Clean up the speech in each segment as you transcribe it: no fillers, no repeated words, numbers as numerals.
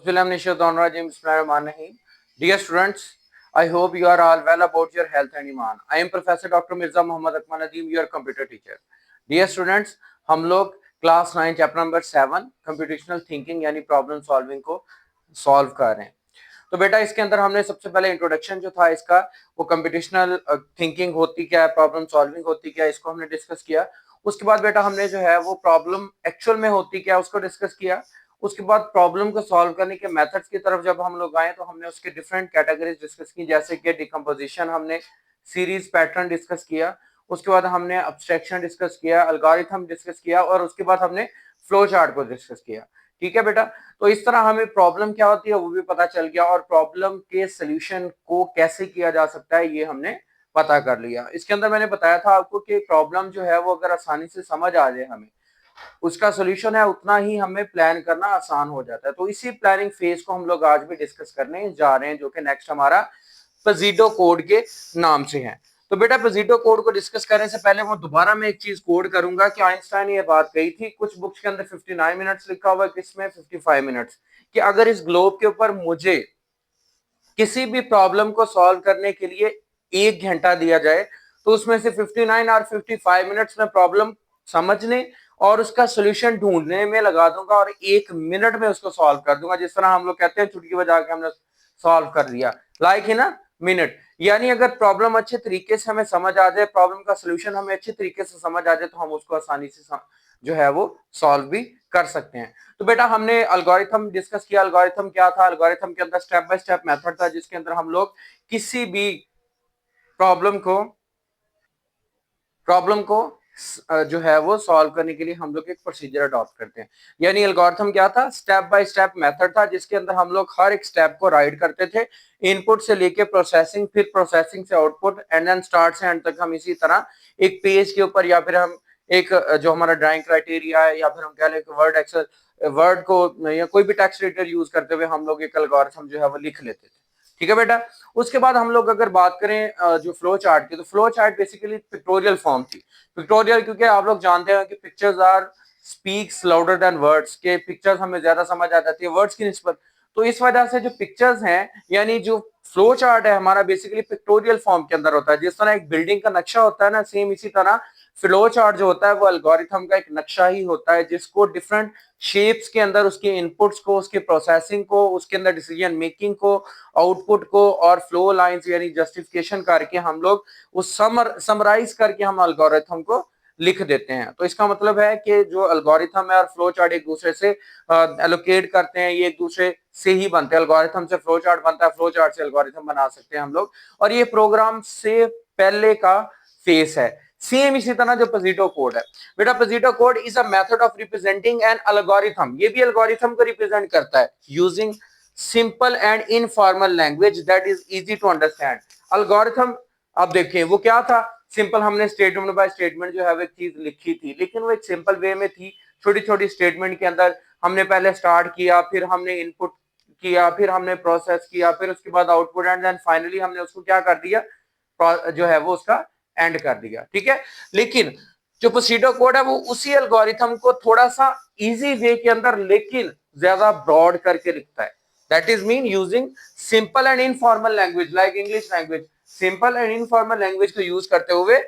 Dear students, I hope you are all well about your health and iman. I am Professor Dr. Mirza Muhammad Akmal Nadeem, your computer teacher. Dear students, हम लोग class 9 chapter number 7 computational thinking यानी problem solving को solve कर रहे हैं। तो बेटा इसके अंदर हमने सबसे पहले इंट्रोडक्शन जो था इसका, वो कंप्यूटेशनल थिंकिंग होती क्या है, प्रॉब्लम सॉल्विंग होती क्या है, इसको हमने डिस्कस किया। उसके बाद बेटा हमने जो है वो प्रॉब्लम एक्चुअल में होती क्या उसको डिस्कस किया। उसके बाद प्रॉब्लम को सॉल्व करने के मेथड्स की तरफ जब हम लोग आए तो हमने उसके डिफरेंट कैटेगरीज डिस्कस की, जैसे कि डिकम्पोजिशन, हमने सीरीज पैटर्न डिस्कस किया। उसके बाद हमने अब्स्ट्रैक्शन डिस्कस किया, एल्गोरिथम डिस्कस किया और उसके बाद हमने फ्लो चार्ट को डिस्कस किया। ठीक है बेटा, तो इस तरह हमें प्रॉब्लम क्या होती है वो भी पता चल गया और प्रॉब्लम के सोल्यूशन को कैसे किया जा सकता है ये हमने पता कर लिया। इसके अंदर मैंने बताया था आपको कि प्रॉब्लम जो है वो अगर आसानी से समझ आ जाए हमें, उसका सोल्यूशन है उतना ही हमें प्लान करना आसान हो जाता है। तो इसी प्लानिंग फेज को हम लोग आज भी डिस्कस करने जा रहे हैं, जो कि नेक्स्ट हमारा पजीडो कोड के नाम से है। तो बेटा पजीडो कोड को डिस्कस करने से पहले वो दोबारा मैं एक चीज कोड करूंगा कि आइंस्टाइन ये बात कही थी, कुछ बुक्स के अंदर 59 मिनट्स लिखा हुआ है, किसमें 55 मिनट्स, कि अगर इस ग्लोब के ऊपर मुझे किसी भी प्रॉब्लम को सॉल्व करने के लिए 1 घंटा दिया जाए तो उसमें से 59 और 55 मिनट्स में प्रॉब्लम समझने और उसका सोल्यूशन ढूंढने में लगा दूंगा और 1 मिनट में उसको सॉल्व कर दूंगा। जिस तरह हम लोग कहते हैं चुटकी बजा के हमने सॉल्व कर दिया, लाइक है ना मिनट। यानी अगर प्रॉब्लम अच्छे तरीके से हमें समझ आ जाए, प्रॉब्लम का सोल्यूशन हमें अच्छे तरीके से समझ आ जाए तो हम उसको आसानी से जो है वो सॉल्व भी कर सकते हैं। तो बेटा हमने एल्गोरिथम डिस्कस किया। एल्गोरिथम क्या था? एल्गोरिथम के अंदर स्टेप बाय स्टेप मेथड था जिसके अंदर हम लोग किसी भी प्रॉब्लम को जो है वो सॉल्व करने के लिए हम लोग एक प्रोसीजर अडॉप्ट करते हैं। यानी एल्गोरिथम क्या था? स्टेप बाय स्टेप मेथड था जिसके अंदर हम लोग हर एक स्टेप को राइट करते थे, इनपुट से लेके प्रोसेसिंग, फिर प्रोसेसिंग से आउटपुट, एंड देन स्टार्ट से एंड तक हम इसी तरह एक पेज के ऊपर या फिर हम एक जो हमारा ड्राइंग क्राइटेरिया है या फिर हम कह लें वर्ड एक्सेल, वर्ड को या कोई भी टेक्स्ट एडिटर यूज करते हुए हम लोग एक एल्गोरिथम जो है वो लिख लेते थे। ठीक है बेटा, उसके बाद हम लोग अगर बात करें जो फ्लो चार्ट की, तो flow chart basically pictorial form थी। पिक्टोरियल क्योंकि आप लोग जानते हैं कि pictures are speaks louder than words, के पिक्चर्स हमें ज्यादा समझ आ जाती है वर्ड्स की निस्बत। तो इस वजह से जो पिक्चर्स हैं, यानी जो फ्लो चार्ट है हमारा बेसिकली पिक्टोरियल फॉर्म के अंदर होता है। जिस तरह एक बिल्डिंग का नक्शा होता है ना, सेम इसी तरह फ्लो चार्ट जो होता है वो एल्गोरिथम का एक नक्शा ही होता है, जिसको डिफरेंट शेप्स के अंदर उसके इनपुट्स को, उसके प्रोसेसिंग को, उसके अंदर डिसीजन मेकिंग को, आउटपुट को और फ्लो लाइंस यानी जस्टिफिकेशन करके हम लोग उस समराइज करके हम एल्गोरिथम को लिख देते हैं। तो इसका मतलब है कि जो एल्गोरिथम है और फ्लो चार्ट एक दूसरे से एलोकेट करते हैं, ये एक दूसरे से ही बनते हैं। एल्गोरिथम से फ्लो चार्ट बनता है, फ्लो चार्ट से एल्गोरिथम बना सकते हैं हम लोग, और ये प्रोग्राम से पहले का फेस है। सेम इसी तरह जो पजीटो कोड है बेटा, pseudo code is a method of representing an algorithm, ये भी एल्गोरिथम को रिप्रेजेंट करता है using simple and informal language that is easy to understand. Algorithm अब देखें वो क्या था, सिंपल हमने स्टेटमेंट बाय स्टेटमेंट जो है वो एक चीज लिखी थी, लेकिन वो एक सिंपल वे में थी। छोटी छोटी स्टेटमेंट के अंदर हमने पहले स्टार्ट किया, फिर हमने इनपुट किया, फिर हमने प्रोसेस किया, फिर उसके बाद आउटपुट, एंड देन फाइनली हमने उसको क्या कर दिया, जो है वो उसका एंड कर दिया। ठीक है, लेकिन जो प्रोसीडर कोड है वो उसी एल्गोरिथम को थोड़ा सा इजी वे के अंदर लेकिन ज्यादा ब्रॉड करके लिखता है। That is mean using simple and informal language like English language. Simple and informal language को यूज करते हुए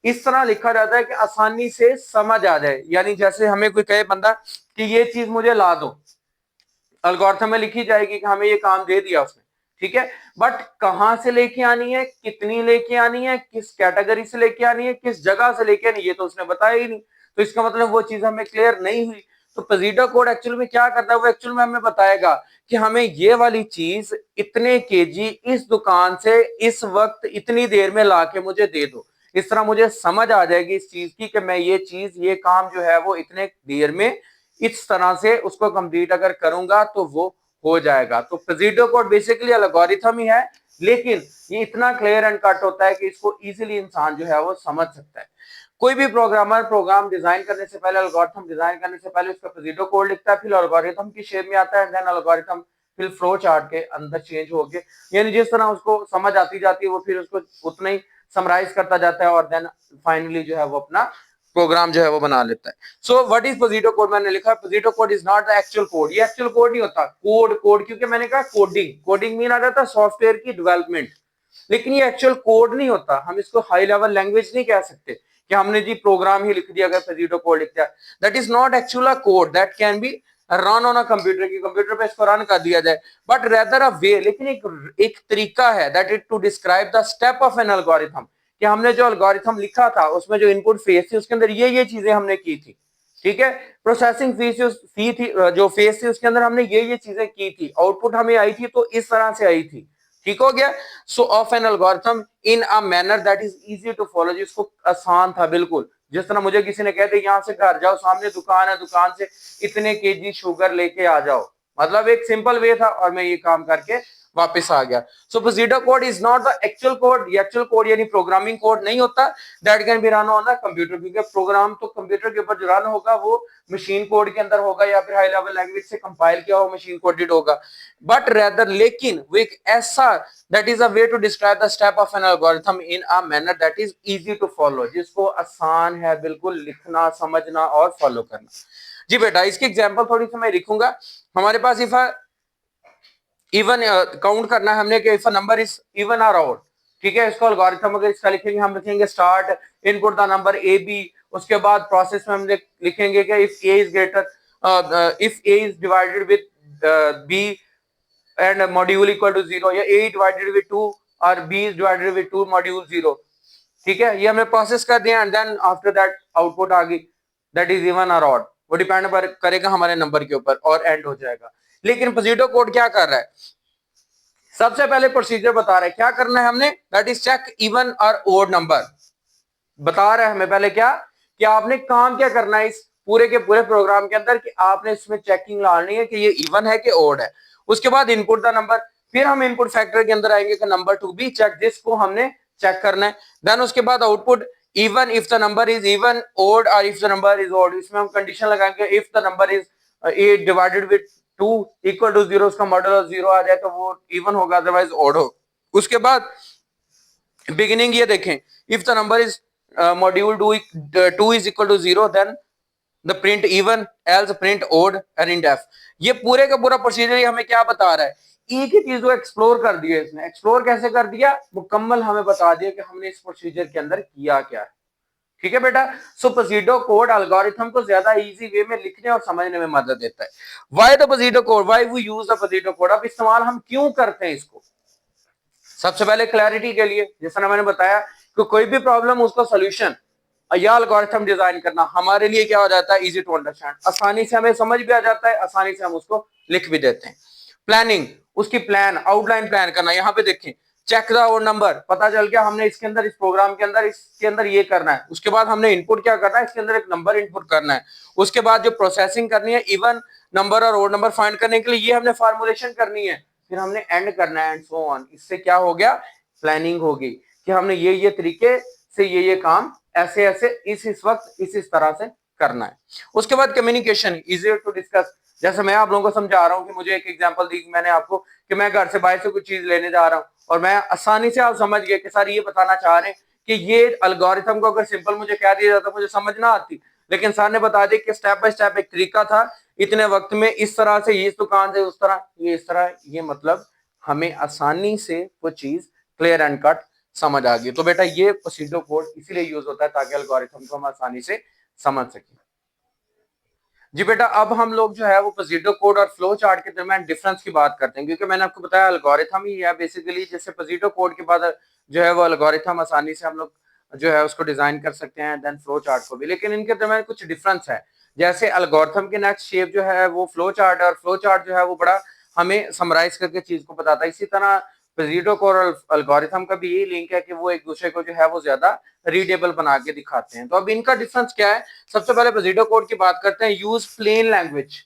इस तरह लिखा जाता है कि आसानी से समझ आ जाए। यानी जैसे हमें कोई कहे बंदा कि ये चीज मुझे ला दो, एल्गोरिथम में लिखी जाएगी कि हमें ये काम दे दिया उसने, ठीक है, बट कहां से लेके आनी है, कितनी लेके आनी है, किस कैटेगरी से लेके आनी है, किस जगह से लेके आनी है, ये तो उसने बताया ही नहीं। तो इसका मतलब वो चीज हमें क्लियर नहीं हुई। तो पजीडो कोड एक्चुअल में क्या करता है, वो एक्चुअल में हमें बताएगा कि हमें ये वाली चीज इतने केजी इस दुकान से इस वक्त इतनी देर में ला के मुझे दे दो। इस तरह मुझे समझ आ जाएगी इस चीज की कि मैं ये चीज, ये काम जो है वो इतने देर में इस तरह से उसको कंप्लीट अगर करूंगा तो वो हो जाएगा। तो पजीडो कोड बेसिकली एल्गोरिथम ही है, लेकिन ये इतना क्लियर एंड कट होता है कि इसको इजीली इंसान जो है वो समझ सकता है। कोई भी प्रोग्रामर प्रोग्राम डिजाइन करने से पहले, एल्गोरिथम डिजाइन करने से पहले उसका पजीडो कोड लिखता है, फिर एल्गोरिथम की शेप में आता है, देन एल्गोरिथम फिर फ्लो चार्ट के अंदर चेंज हो गए, यानी जिस तरह उसको समझ आती जाती है वो फिर उसको उतना ही समराइज करता जाता है और देन फाइनली जो है वो अपना प्रोग्राम जो है वो बना लेता है। So what is pseudo code, मैंने लिखा pseudo code is not the actual code, ये एक्चुअल कोड नहीं होता, कोड क्योंकि मैंने कहा कोडिंग मीन आ जाता है सॉफ्टवेयर की डेवलपमेंट, लेकिन ये एक्चुअल कोड नहीं होता, हम इसको हाई लेवल लैंग्वेज नहीं कह सकते कि हमने जी प्रोग्राम ही लिख दिया अगर पोजिटो कोड लिख दिया, that is not actual a code that can be run on a computer, की कंप्यूटर पे इसको रन कर दिया जाए, बट रेदर अ वे, लेकिन एक तरीका है that is to describe the step of an algorithm, कि हमने जो एल्गोरिथम लिखा था उसमें जो इनपुट फेज थी उसके अंदर ये चीजें हमने की थी, ठीक है, प्रोसेसिंग फी थी, जो फेज थी उसके अंदर हमने ये चीजें की थी, आउटपुट हमें आई थी तो इस तरह से आई थी, ठीक हो गया। So of an algorithm in a manner that is easy to follow, जिसको आसान था बिल्कुल, जिस तरह मुझे किसी ने कहते यहाँ से घर जाओ, सामने दुकान है, दुकान से इतने केजी शुगर लेके आ जाओ, मतलब एक सिंपल वे था और मैं ये काम करके वापस आ गया। So pseudo code is not the actual code, ये एक्चुअल कोड यानी प्रोग्रामिंग कोड नहीं होता, that can be run on the computer, क्योंकि प्रोग्राम तो कंप्यूटर के ऊपर जो रन होगा वो मशीन कोड के अंदर होगा या फिर हाई लेवल लैंग्वेज से कंपाइल किया हुआ मशीन कोडेड होगा, बट रेदर लेकिन वो एक ऐसा that is a way to describe the step of an algorithm in a manner that is easy to follow, जिसको आसान है बिल्कुल लिखना, समझना और फॉलो करना। जी बेटा इसकी एग्जांपल थोड़ी सी मैं लिखूंगा, हमारे पास इफ इवन काउंट करना है हमने कि if a number is even और ऑड, ठीक है, इसको एल्गोरिथम अगर इसका लिखेंगे हम लिखेंगे start input the number a b, उसके बाद प्रोसेस में हम लिखेंगे कि if a is greater if a is divided with b and module equal to 0, या a divided with 2 और b is divided with 2 module 0, ठीक है, ये हमने प्रोसेस कर दिया and then after that output आ गई दैट इज इवन और ऑड, वो डिपेंड करेगा हमारे नंबर के ऊपर और एंड हो जाएगा। लेकिन पोजिटो कोड क्या कर रहा है, सबसे पहले प्रोसीजर बता रहा है क्या करना है हमने, दैट इज चेक इवन और ओड नंबर, बता रहा है हमें पहले क्या कि आपने काम क्या करना है इस पूरे के पूरे प्रोग्राम के अंदर, कि आपने इसमें चेकिंग लानी है कि ये इवन है कि ओड है, उसके बाद इनपुट द नंबर, फिर हम इनपुट फैक्टर के अंदर आएंगे कि नंबर टू बी चेक, जिसको हमने चेक करना है, देन उसके बाद output even if the number is even, odd और if the number is odd, इसमें हम कंडीशन लगाएंगे if the number is 8 divided with 2 equal to 0, उसका मॉडुलस 0 आ जाए तो वो इवन होगा, अदरवाइज ओड हो। उसके बाद बिगिनिंग ये देखें, if the number is module 2 is equal to 0, then the print even, else print odd and in def। ये पूरे का पूरा प्रोसीजर हमें क्या बता रहा है, एक ही चीज को एक्सप्लोर कर दिया इसने, एक्सप्लोर कैसे कर दिया, मुकम्मल हमें बता दिया कि हमने इस प्रोसीजर के अंदर किया क्या है, ठीक है बेटा। सो पोजिटो कोड एल्गोरिथम को ज्यादा इजी वे में लिखने और समझने में मदद देता है। Why the pseudo code, why we use the pseudo code, अब इस्तेमाल हम क्यों करते हैं इसको, सबसे पहले क्लैरिटी के लिए, जैसा मैंने बताया कि कोई भी प्रॉब्लम उसका सॉल्यूशन या एल्गोरिथम डिजाइन करना हमारे लिए क्या हो जाता है, इजी टू अंडरस्टैंड, आसानी से हमें समझ भी आ जाता है, आसानी से हम उसको लिख भी देते हैं। प्लानिंग, उसकी प्लान आउटलाइन प्लान करना, यहाँ पे देखें चेक द ओड नंबर, पता चल गया हमने इसके अंदर इस प्रोग्राम के अंदर इसके अंदर ये करना है, उसके बाद हमने इनपुट क्या करना है, इसके अंदर एक नंबर इनपुट करना है, उसके बाद जो प्रोसेसिंग करनी है इवन नंबर और ओड नंबर फाइंड करने के लिए ये हमने फार्मूलेशन करनी है, फिर हमने एंड करना है एंड सो ऑन। इससे क्या हो गया, प्लानिंग हो गई कि हमने ये तरीके से ये काम ऐसे ऐसे इस वक्त इस तरह से करना है। उसके बाद कम्युनिकेशन, इजी टू डिस्कस, जैसे मैं आप लोगों को समझा रहा हूँ कि मुझे एक एग्जांपल दी मैंने आपको कि मैं घर से बाहर से कुछ चीज लेने जा रहा हूँ और मैं आसानी से आप समझ गए कि सर ये बताना चाह रहे हैं कि ये एल्गोरिथम को अगर सिंपल मुझे कह दिया जाता मुझे समझ ना आती, लेकिन सर ने बता दिया कि स्टेप बाय स्टेप एक तरीका था, इतने वक्त में इस तरह से इस दुकान से उस तरह ये इस तरह, ये मतलब हमें आसानी से वो चीज क्लियर एंड कट समझ आ गई। तो बेटा ये पोजिटो कोड इसीलिए यूज होता है ताकि एल्गोरिथम को हम आसानी से समझ सकें। जी बेटा अब हम लोग जो है वो पोजिटो कोड और फ्लो चार्ट के दरमियान डिफरेंस की बात करते हैं, क्योंकि मैंने आपको बताया एल्गोरिथम ही है बेसिकली, जैसे पोजिटो कोड के बाद जो है वो एल्गोरिथम आसानी से हम लोग जो है उसको डिजाइन कर सकते हैं, देन फ्लो चार्ट को भी, लेकिन इनके दरमियान कुछ डिफरेंस है। जैसे एल्गोरिथम के नेक्स्ट शेप जो है वो फ्लो चार्ट है और फ्लो चार्ट जो है वो बड़ा हमें समराइज करके चीज को बताता है। इसी तरह पोजिटो कोड और एल्गोरिथम का भी यही लिंक है कि वो एक दूसरे को जो है वो ज्यादा रीडेबल बना के दिखाते हैं। तो अब इनका डिफरेंस क्या है, सबसे पहले पोजिटो कोड की बात करते हैं। Use plain language,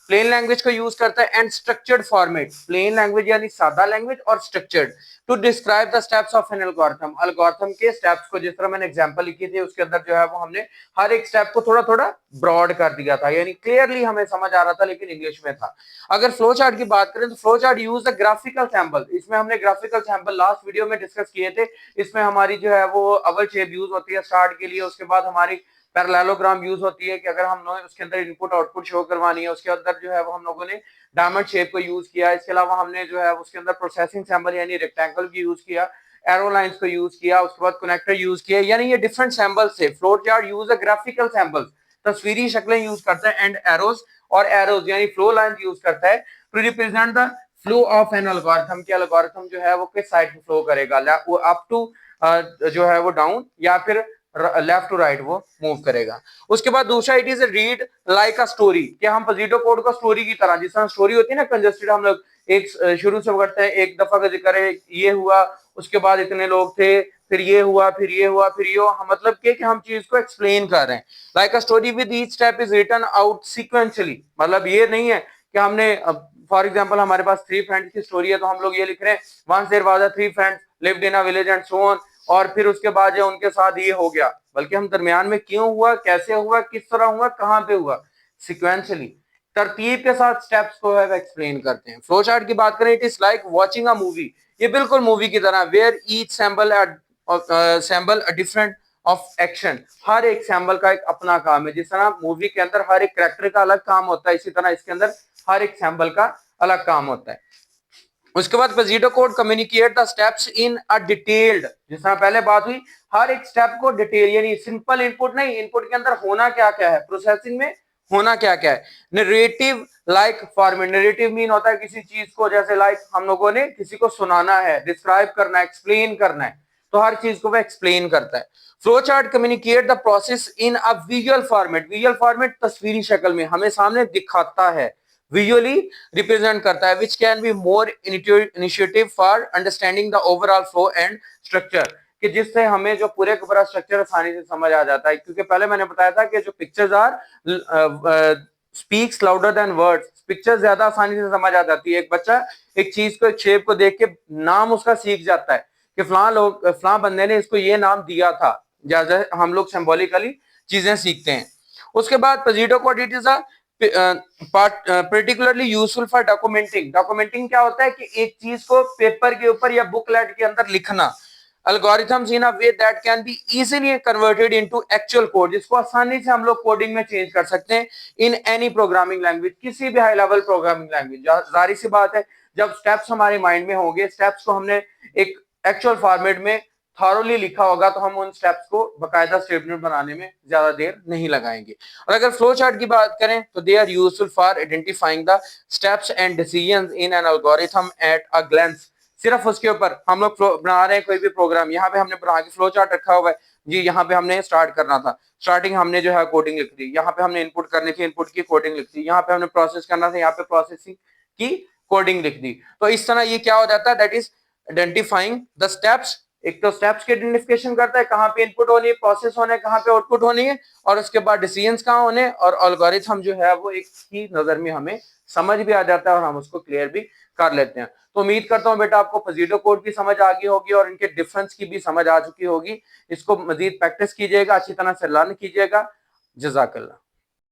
plain language को यूज करता है and structured format, plain language यानी सादा लैंग्वेज और structured to describe the steps of an algorithm, algorithm के स्टेप्स को, जिस तरह मैंने एग्जांपल लिखी थी उसके अंदर जो है वो हमने हर एक स्टेप को थोड़ा थोड़ा ब्रॉड कर दिया था, यानी क्लियरली हमें समझ आ रहा था लेकिन इंग्लिश में था। अगर फ्लो चार्ट की बात करें तो flow chart use the graphical sample, इसमें हमने ग्राफिकल सैंपल लास्ट वीडियो में डिस्कस किए थे, इसमें हमारी जो है वो अवल शेप यूज होती है स्टार्ट के लिए, उसके बाद हमारी पैरेललोग्राम यूज होती है कि अगर हम लोग उसके अंदर इनपुट आउटपुट शो करवानी है, उसके अंदर जो है वो हम लोगों ने डायमंड शेप को यूज किया। इसके अलावा हमने जो है उसके अंदर प्रोसेसिंग सैंबल यानी रेक्टेंगल की यूज किया, एरो लाइंस को यूज किया, उसके बाद कनेक्टर यूज किया, यानी ये डिफरेंट सैंबल्स थे। Flow chart use a graphical symbols, तस्वीरी शक्लें यूज करता है, एंड एरोज और एरोज यानी फ्लो लाइन यूज करता है to represent the flow of an algorithm कि एल्गोरिथम जो है वो किस साइड पे फ्लो करेगा, वो अप टू जो है वो डाउन या फिर लेफ्ट टू राइट वो मूव करेगा। उसके बाद दूसरा it is read like a story कि हम पजीटो कोड को स्टोरी की तरह, जिस तरह स्टोरी होती है ना कंजस्टेड, हम लोग एक शुरू से पढ़ते हैं, एक दफा का जिक्र है, ये हुआ, उसके बाद इतने लोग थे, फिर ये हुआ, फिर ये हुआ, फिर ये हुआ, मतलब कि हम चीज को एक्सप्लेन कर रहे हैं। Like a story with each step is written out sequentially, मतलब ये नहीं है कि हमने फॉर एग्जांपल हमारे पास 3 फ्रेंड्स की स्टोरी है तो हम लोग ये लिख रहे हैं once there was a 3 friends lived in a village and so on, और फिर उसके बाद जो उनके साथ ये हो गया, बल्कि हम दरमियान में क्यों हुआ, कैसे हुआ, किस तरह हुआ, कहां पे हुआ, सिक्वेंशियली तरतीब के साथ स्टेप्स को है एक्सप्लेन करते हैं। फ्लो चार्ट की बात करें, it is like watching a movie, ये बिल्कुल मूवी की तरह, where each symbol a different of action, हर एक सैंबल का एक अपना काम है। जिस तरह मूवी के अंदर हर एक कैरेक्टर का अलग काम होता है, इसी तरह इसके अंदर हर एक सैंबल का अलग काम होता है। उसके बाद pseudo code communicate the steps in a detailed, जिस तरह पहले बात हुई, हर एक स्टेप को डिटेल यानी सिंपल इनपुट नहीं, इनपुट के अंदर होना क्या क्या है, प्रोसेसिंग में होना क्या क्या है। Narrative like format, narrative mean होता है किसी चीज को, जैसे लाइक हम लोगों ने किसी को सुनाना है, डिस्क्राइब करना है, एक्सप्लेन करना है, तो हर चीज को वह एक्सप्लेन करता है। Flow chart communicate the process in a visual format, visual format तस्वीरी शक्ल में हमें सामने दिखाता है, विजुअली रिप्रेजेंट करता है, which can be more initiative for understanding the overall flow and structure, कि जिससे हमें जो पूरे का पूरा स्ट्रक्चर आसानी से समझ आ जाता है। क्योंकि पहले मैंने बताया था कि जो pictures are speaks louder than words, picture ज्यादा आसानी से समझ आ जाती है। एक बच्चा एक चीज को, एक शेप को देख के नाम उसका सीख जाता है कि फलां बंदे ने इसको ये नाम दिया था, जैसे हम लोग सिंबॉलिकली चीजें सीखते हैं। उसके बाद pseudo code it is a particularly useful for documenting, documenting क्या होता है कि एक चीज को पेपर के ऊपर या बुकलेट के अंदर लिखना, algorithms in a way that can be easily converted into actual code, जिसको आसानी से हम लोग कोडिंग में चेंज कर सकते हैं इन एनी प्रोग्रामिंग लैंग्वेज, किसी भी हाई लेवल प्रोग्रामिंग लैंग्वेज। जाहिर सी बात है जब स्टेप्स हमारे माइंड में होंगे, स्टेप्स को हमने एक एक्चुअल फॉर्मेट में थॉरोली लिखा होगा, तो हम उन स्टेप्स को बकायदा स्टेटमेंट बनाने में ज्यादा देर नहीं लगाएंगे। और अगर फ्लो चार्ट की बात करें तो they are useful for identifying the steps and decisions in an algorithm at a glance, सिर्फ उसके ऊपर हम लोग बना रहे हैं कोई भी प्रोग्राम, यहाँ पे हमने बना के फ्लो चार्ट रखा हुआ है जी, यहाँ पे हमने स्टार्ट करना था, स्टार्टिंग हमने जो है कोडिंग लिख दी, यहाँ पे हमने इनपुट करनी थी, इनपुट की कोडिंग लिख दी, यहाँ पे हमने प्रोसेस करना था, यहाँ पे प्रोसेसिंग की कोडिंग लिख दी। तो इस तरह ये क्या हो जाता है, that is identifying the steps, एक तो स्टेप्स की आइडेंटिफिकेशन करता है, कहाँ पे इनपुट होनी है, प्रोसेस होना है, कहाँ पे आउटपुट होनी है, और उसके बाद डिसीजंस कहाँ होने, और एल्गोरिथम जो है वो एक ही नजर में हमें समझ भी आ जाता है और हम उसको क्लियर भी कर लेते हैं। तो उम्मीद करता हूं बेटा आपको पजीटो कोड की समझ आ गई होगी और इनके डिफरेंस की भी समझ आ चुकी होगी। इसको मजीद प्रैक्टिस कीजिएगा, अच्छी तरह से लर्न कीजिएगा। जजाकल्लाह।